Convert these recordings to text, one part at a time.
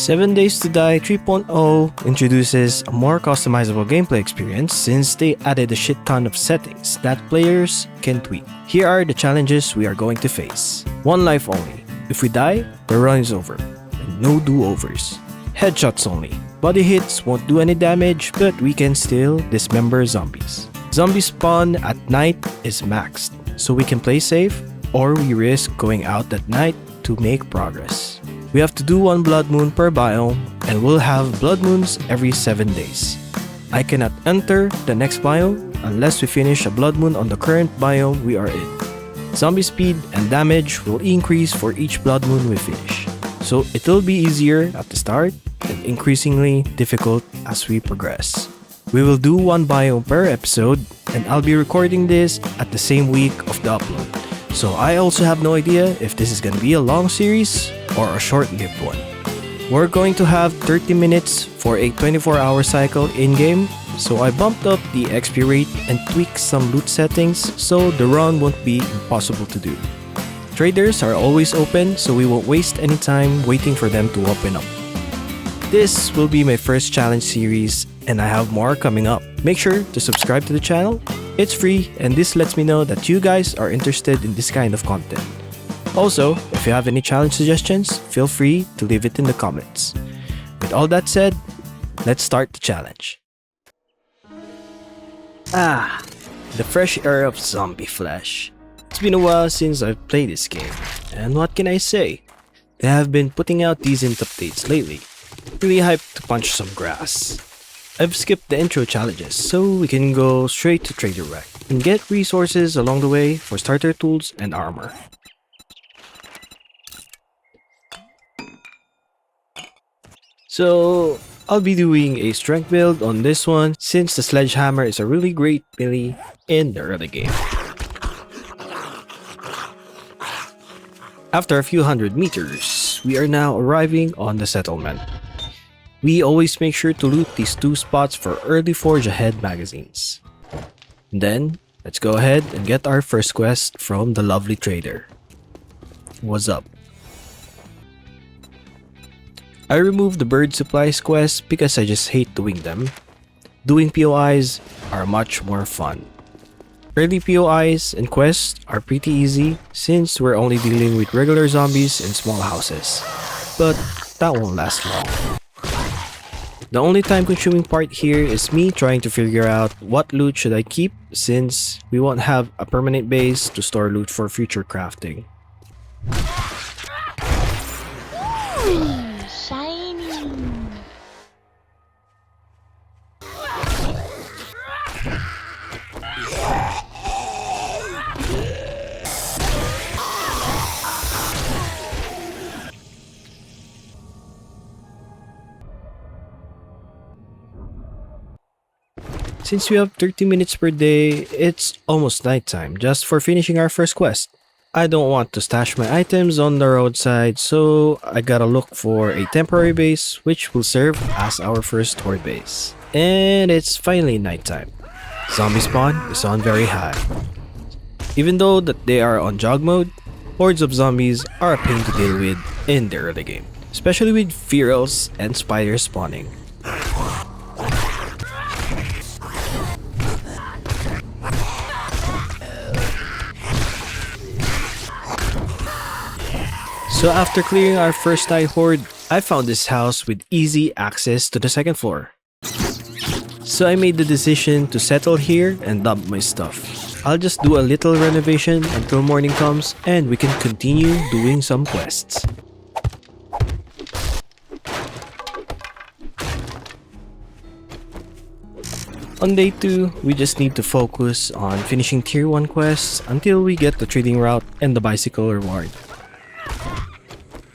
7 Days to Die 3.0 introduces a more customizable gameplay experience since they added a shit ton of settings that players can tweak. Here are the challenges we are going to face. 1 life only. If we die, the run is over. And no do-overs. Headshots only. Body hits won't do any damage, but we can still dismember zombies. Zombie spawn at night is maxed, so we can play safe, or we risk going out at night to make progress. We have to do 1 blood moon per biome, and we'll have blood moons every 7 days. I cannot enter the next biome unless we finish a blood moon on the current biome we are in. Zombie speed and damage will increase for each blood moon we finish, so it will be easier at the start and increasingly difficult as we progress. We will do 1 biome per episode, and I'll be recording this at the same week of the upload. So I also have no idea if this is gonna be a long series or a short-lived one. We're going to have 30 minutes for a 24-hour cycle in-game, so I bumped up the XP rate and tweaked some loot settings so the run won't be impossible to do. Traders are always open, so we won't waste any time waiting for them to open up. This will be my first challenge series, and I have more coming up. Make sure to subscribe to the channel. It's free, and this lets me know that you guys are interested in this kind of content. Also, if you have any challenge suggestions, feel free to leave it in the comments. With all that said, let's start the challenge. The fresh air of zombie flesh. It's been a while since I've played this game, and what can I say? They have been putting out decent updates lately. Really hyped to punch some grass. I've skipped the intro challenges so we can go straight to Trader Wreck and get resources along the way for starter tools and armor. So I'll be doing a strength build on this one since the sledgehammer is a really great melee in the early game. After a few hundred meters, we are now arriving on the settlement. We always make sure to loot these 2 spots for early Forge Ahead magazines. Then, let's go ahead and get our first quest from the lovely trader. What's up? I removed the bird supplies quest because I just hate doing them. Doing POIs are much more fun. Early POIs and quests are pretty easy since we're only dealing with regular zombies in small houses. But that won't last long. The only time-consuming part here is me trying to figure out what loot should I keep since we won't have a permanent base to store loot for future crafting. Shiny! Since we have 30 minutes per day, it's almost nighttime just for finishing our first quest. I don't want to stash my items on the roadside, so I gotta look for a temporary base which will serve as our first horde base. And it's finally nighttime. Zombie spawn is on very high. Even though that they are on jog mode, hordes of zombies are a pain to deal with in the early game, especially with ferals and spiders spawning. So after clearing our first night horde, I found this house with easy access to the 2nd floor. So I made the decision to settle here and dump my stuff. I'll just do a little renovation until morning comes and we can continue doing some quests. On day 2, we just need to focus on finishing tier 1 quests until we get the trading route and the bicycle reward.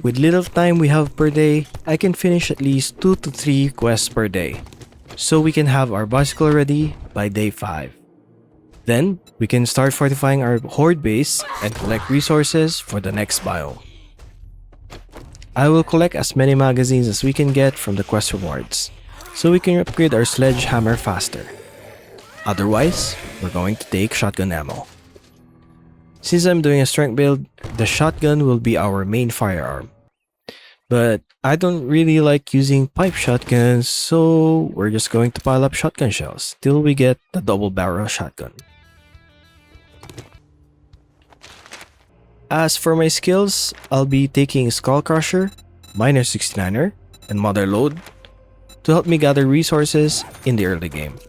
With little time we have per day, I can finish at least 2 to 3 quests per day, so we can have our bicycle ready by day 5. Then, we can start fortifying our horde base and collect resources for the next biome. I will collect as many magazines as we can get from the quest rewards, so we can upgrade our sledgehammer faster. Otherwise, we're going to take shotgun ammo. Since I'm doing a strength build, the shotgun will be our main firearm. But I don't really like using pipe shotguns, so we're just going to pile up shotgun shells till we get the double barrel shotgun. As for my skills, I'll be taking Skull Crusher, Miner 69er, and Mother Load to help me gather resources in the early game.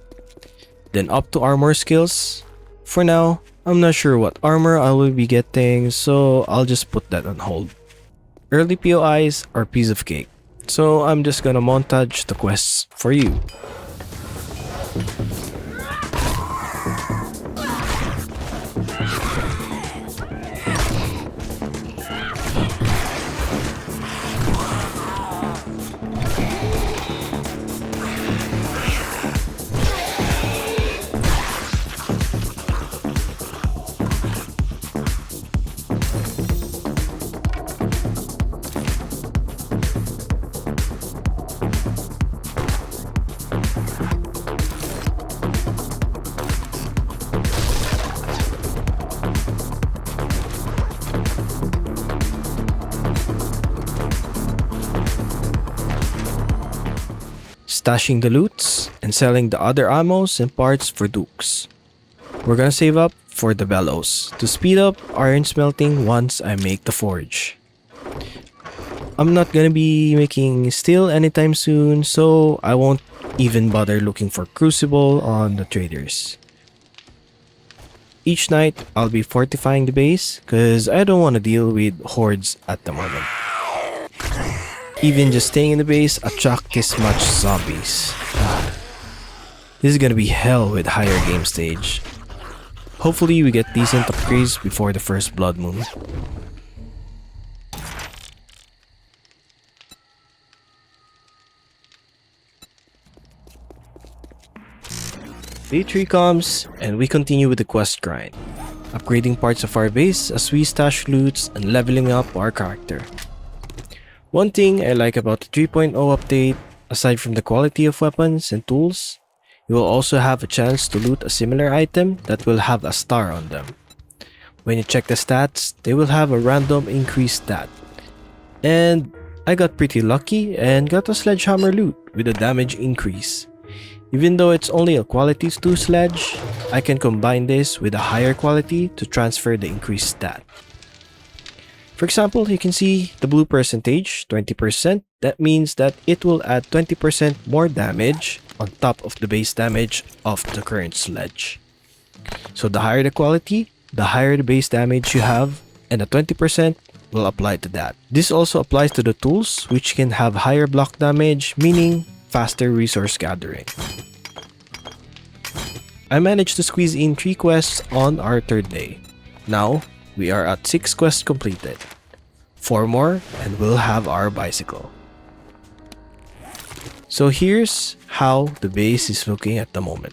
Then up to armor skills. For now, I'm not sure what armor I will be getting, so I'll just put that on hold. Early POIs are piece of cake, so I'm just gonna montage the quests for you. Stashing the loots and selling the other ammos and parts for dukes. We're gonna save up for the bellows to speed up iron smelting once I make the forge. I'm not gonna be making steel anytime soon, so I won't even bother looking for crucible on the traders. Each night, I'll be fortifying the base because I don't want to deal with hordes at the moment. Even just staying in the base attract this much zombies. This is gonna be hell with higher game stage. Hopefully we get decent upgrades before the first Bloodmoon. Day 3 comes and we continue with the quest grind, upgrading parts of our base as we stash loots and leveling up our character. One thing I like about the 3.0 update, aside from the quality of weapons and tools, you will also have a chance to loot a similar item that will have a star on them. When you check the stats, they will have a random increased stat. And I got pretty lucky and got a sledgehammer loot with a damage increase. Even though it's only a quality 2 sledge, I can combine this with a higher quality to transfer the increased stat. For example, you can see the blue percentage, 20%. That means that it will add 20% more damage on top of the base damage of the current sledge. So the higher the quality, the higher the base damage you have, and the 20% will apply to that. This also applies to the tools, which can have higher block damage, meaning faster resource gathering. I managed to squeeze in 3 quests on our 3rd day. Now, we are at 6 quests completed. 4 more and we'll have our bicycle. So here's how the base is looking at the moment.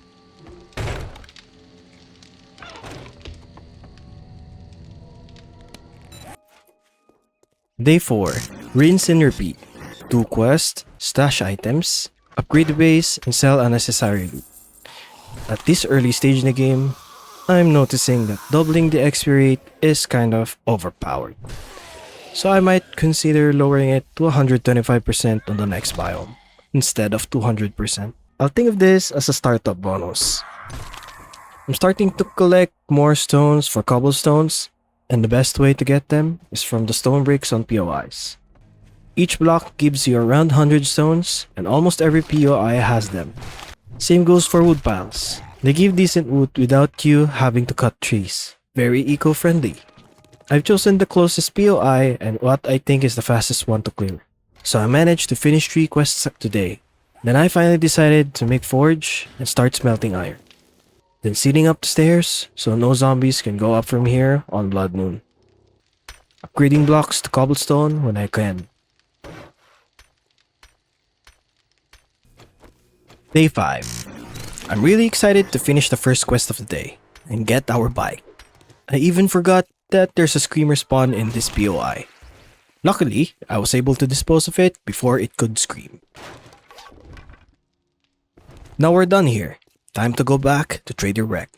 Day 4. Rinse and repeat. 2 quests, stash items, upgrade the base, and sell unnecessary loot. At this early stage in the game, I'm noticing that doubling the XP rate is kind of overpowered. So I might consider lowering it to 125% on the next biome, instead of 200%. I'll think of this as a startup bonus. I'm starting to collect more stones for cobblestones, and the best way to get them is from the stone bricks on POIs. Each block gives you around 100 stones, and almost every POI has them. Same goes for wood piles. They give decent wood without you having to cut trees. Very eco-friendly. I've chosen the closest POI and what I think is the fastest one to clear. So I managed to finish 3 quests today. Then I finally decided to make forge and start smelting iron. Then sealing up the stairs so no zombies can go up from here on Bloodmoon. Upgrading blocks to cobblestone when I can. Day 5. I'm really excited to finish the first quest of the day and get our bike. I even forgot that there's a screamer spawn in this POI. Luckily, I was able to dispose of it before it could scream. Now we're done here. Time to go back to Trader Wreck.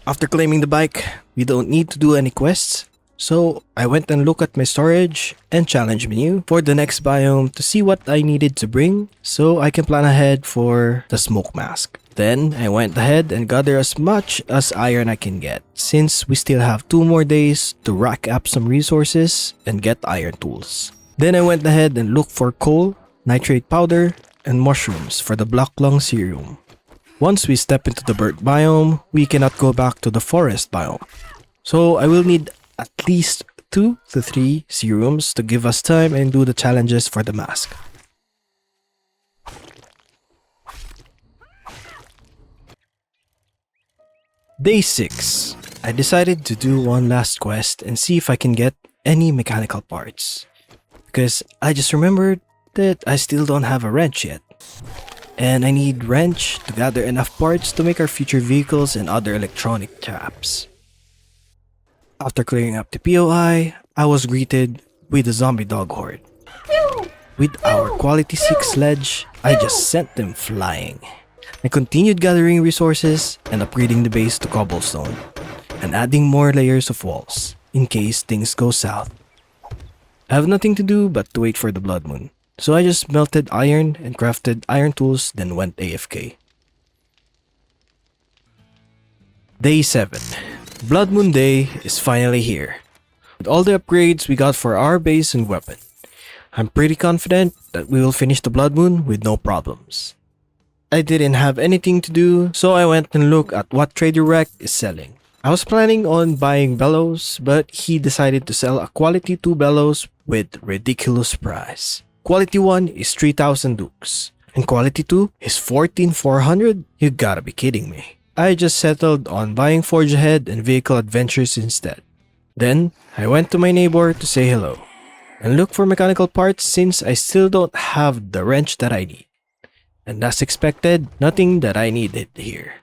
After claiming the bike, we don't need to do any quests, So I went and looked at my storage and challenge menu for the next biome to see what I needed to bring so I can plan ahead for the smoke mask. Then I went ahead and gathered as much as iron I can get, since we still have 2 more days to rack up some resources and get iron tools. Then I went ahead and looked for coal, nitrate powder, and mushrooms for the black lung serum. Once we step into the burnt biome, we cannot go back to the forest biome. So I will need at least 2 to 3 serums to give us time and do the challenges for the mask. Day 6. I decided to do one last quest and see if I can get any mechanical parts. Because I just remembered that I still don't have a wrench yet. And I need wrench to gather enough parts to make our future vehicles and other electronic traps. After clearing up the POI, I was greeted with a zombie dog horde. With our quality 6 sledge, I just sent them flying. I continued gathering resources and upgrading the base to cobblestone, and adding more layers of walls, in case things go south. I have nothing to do but to wait for the Bloodmoon, so I just melted iron and crafted iron tools, then went AFK. Day 7. Bloodmoon Day is finally here. With all the upgrades we got for our base and weapon, I'm pretty confident that we will finish the Bloodmoon with no problems. I didn't have anything to do, so I went and looked at what Trader Rec is selling. I was planning on buying bellows, but he decided to sell a quality 2 bellows with ridiculous price. Quality 1 is 3,000 dukes, and quality 2 is 14,400? You gotta be kidding me. I just settled on buying Forge Ahead and Vehicle Adventures instead. Then, I went to my neighbor to say hello, and look for mechanical parts since I still don't have the wrench that I need. And as expected, nothing that I needed here.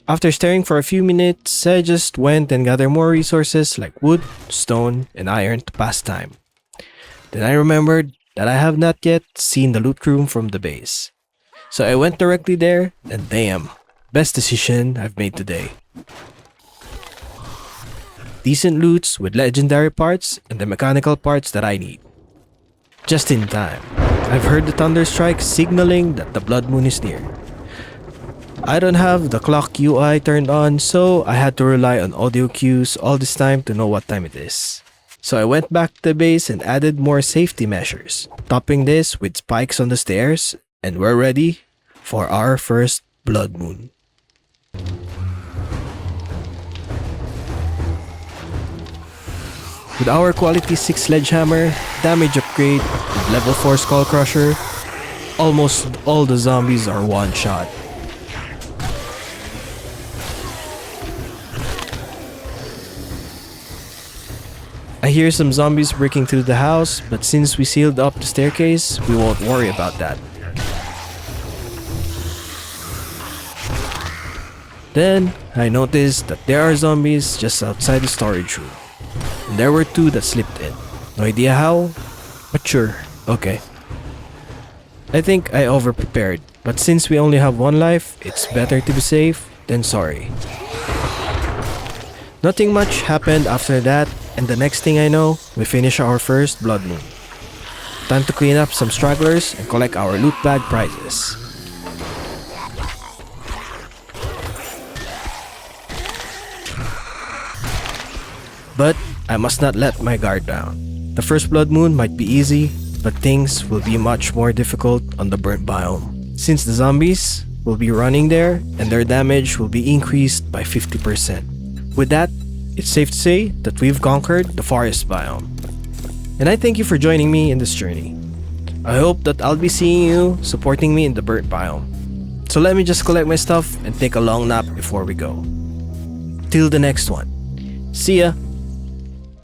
After staring for a few minutes, I just went and gathered more resources like wood, stone, and iron to pass time. Then I remembered that I have not yet seen the loot room from the base. So I went directly there, and damn, best decision I've made today. Decent loots with legendary parts and the mechanical parts that I need. Just in time. I've heard the thunder strike signaling that the Bloodmoon is near. I don't have the clock UI turned on, so I had to rely on audio cues all this time to know what time it is. So I went back to the base and added more safety measures, topping this with spikes on the stairs, and we're ready for our first Bloodmoon. With our quality 6 sledgehammer, damage upgrade, with level 4 skull crusher, almost all the zombies are one shot. I hear some zombies breaking through the house, but since we sealed up the staircase, we won't worry about that. Then, I noticed that there are zombies just outside the storage room. And there were 2 that slipped in. No idea how, but sure, okay. I think I overprepared, but since we only have 1 life, it's better to be safe than sorry. Nothing much happened after that, and the next thing I know, we finish our first Bloodmoon. Time to clean up some stragglers and collect our loot bag prizes. But I must not let my guard down. The first Bloodmoon might be easy, but things will be much more difficult on the burnt biome, since the zombies will be running there and their damage will be increased by 50%. With that, it's safe to say that we've conquered the forest biome. And I thank you for joining me in this journey. I hope that I'll be seeing you supporting me in the burnt biome. So let me just collect my stuff and take a long nap before we go. Till the next one. See ya!